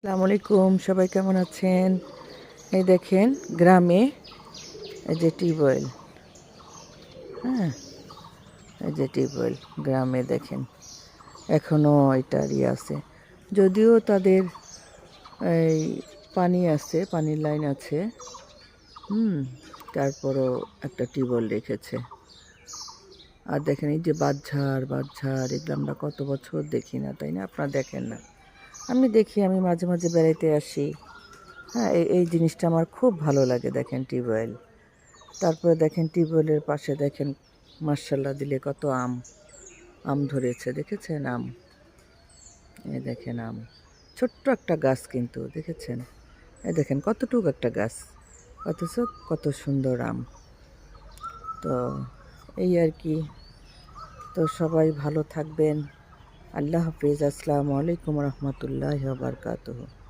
আসসালামু আলাইকুম, সবাই কেমন আছেন? এই দেখেন গ্রামে এই যে টিউবওয়েল, হ্যাঁ, এই যে টিউবওয়েল গ্রামে দেখেন এখনও এটার আছে। যদিও তাদের এই পানি আছে, পানির লাইন আছে, হুম, তারপরও একটা টিউবওয়েল রেখেছে। আর দেখেন এই যে বাঁশঝাড় বাঁশঝাড়, এগুলো আমরা কত বছর দেখি না, তাই না? আপনারা দেখেন না? আমি দেখি, আমি মাঝে মাঝে বেড়াইতে আসি। হ্যাঁ, এই জিনিসটা আমার খুব ভালো লাগে। দেখেন টিউবওয়েল, তারপরে দেখেন টিউবওয়েলের পাশে দেখেন মাশাআল্লাহ দিলে কত আম আম ধরেছে, দেখেছেন? আম, এই দেখেন আম, ছোট্ট একটা গাছ কিন্তু, দেখেছেন? এই দেখেন কতটুকু একটা গাছ, অথচ কত সুন্দর আম। তো এই আর কি। তো সবাই ভালো থাকবেন। আল্লাহ হাফিজ। আসসালামু আলাইকুম রহমতুল্লাহ বারকাতুহু।